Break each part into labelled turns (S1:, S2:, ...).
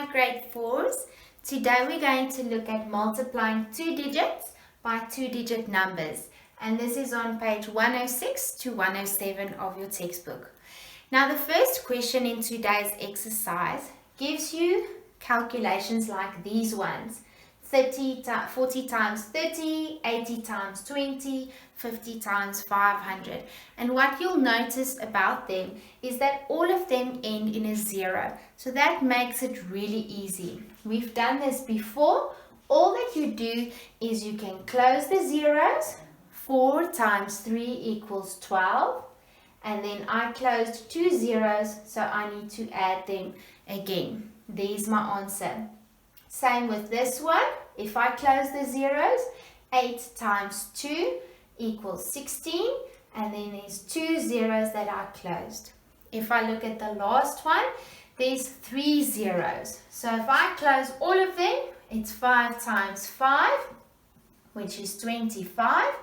S1: Hi grade 4s. Today we're going to look at multiplying two digits by two-digit numbers, and this is on page 106 to 107 of your textbook. Now the first question in today's exercise gives you calculations like these ones. 40 times 30, 80 times 20, 50 times 500. And what you'll notice about them is that all of them end in a 0. So that makes it really easy. We've done this before. All that you do is you can close the zeros. 4 times 3 equals 12. And then I closed two zeros, so I need to add them again. There's my answer. Same with this one. If I close the zeros, 8 times 2 equals 16, and then there's two zeros that I closed. If I look at the last one, there's 3 zeros. So if I close all of them, it's 5 times 5, which is 25,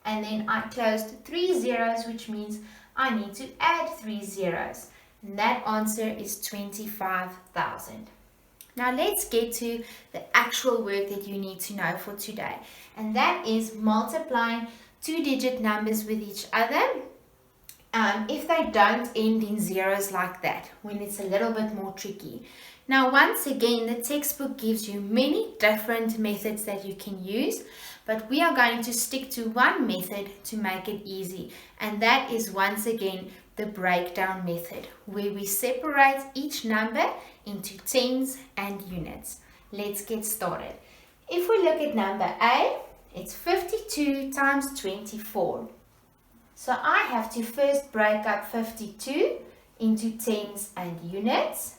S1: and then I closed 3 zeros, which means I need to add 3 zeros. And that answer is 25,000. Now let's get to the actual work that you need to know for today. And that is multiplying two-digit numbers with each other if they don't end in zeros like that, when it's a little bit more tricky. Now once again, the textbook gives you many different methods that you can use, but we are going to stick to one method to make it easy. And that is once again the breakdown method, where we separate each number into tens and units. Let's get started. If we look at number A, it's 52 times 24. So I have to first break up 52 into tens and units.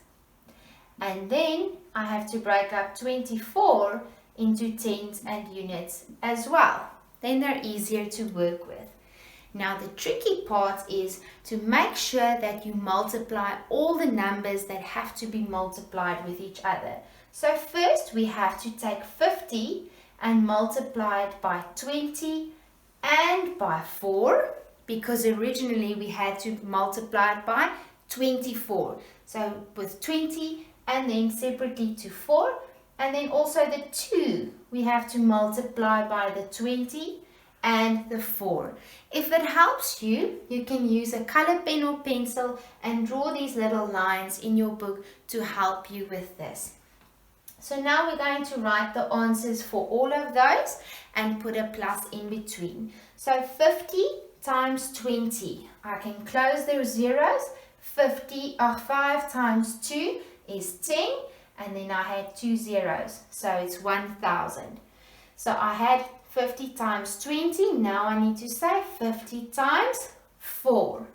S1: And then I have to break up 24 into tens and units as well. Then they're easier to work with. Now the tricky part is to make sure that you multiply all the numbers that have to be multiplied with each other. So first we have to take 50 and multiply it by 20 and by 4, because originally we had to multiply it by 24. So with 20 and then separately to 4, and then also the 2 we have to multiply by the 20 and the 4. If it helps you, you can use a color pen or pencil and draw these little lines in your book to help you with this. So now we're going to write the answers for all of those and put a plus in between. So 50 times 20, I can close those zeros. 5 times 2 is 10, and then I had two zeros, so it's 1,000. So I had 50 times 20, now I need to say 50 times 4.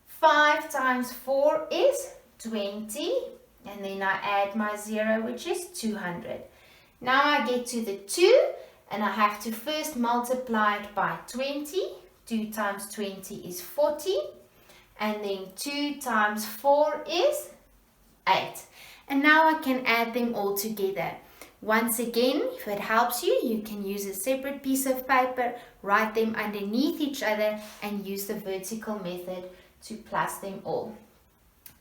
S1: 5 times 4 is 20, and then I add my 0, which is 200. Now I get to the 2, and I have to first multiply it by 20. 2 times 20 is 40, and then 2 times 4 is 8. And now I can add them all together. Once again, if it helps you, you can use a separate piece of paper, write them underneath each other, and use the vertical method to plus them all.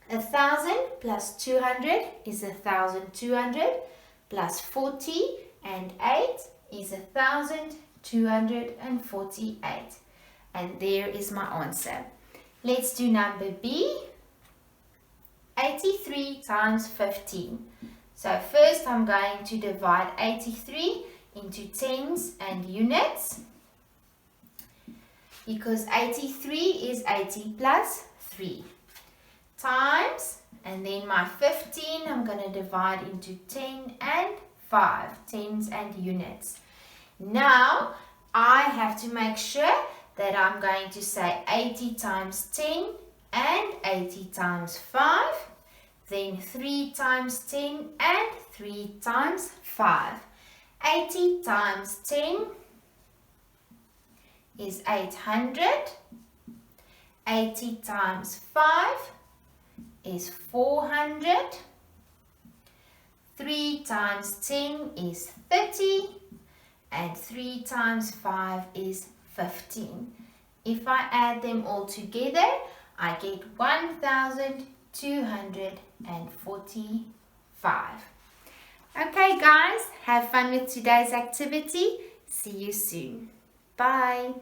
S1: 1,000 plus 200 is 1,200, plus 40 and 8 is 1,248. And there is my answer. Let's do number B. 83 times 15. So first I'm going to divide 83 into tens and units, because 83 is 80 plus 3. Times, and then my 15 I'm going to divide into 10 and 5, tens and units. Now I have to make sure that I'm going to say 80 times 10 and 80 times 5, then 3 times 10 and 3 times 5. 80 times 10 is 800. 80 times 5 is 400. 3 times 10 is 30. And 3 times 5 is 15. If I add them all together, I get 1,245. 5. Okay guys, have fun with today's activity. See you soon. Bye.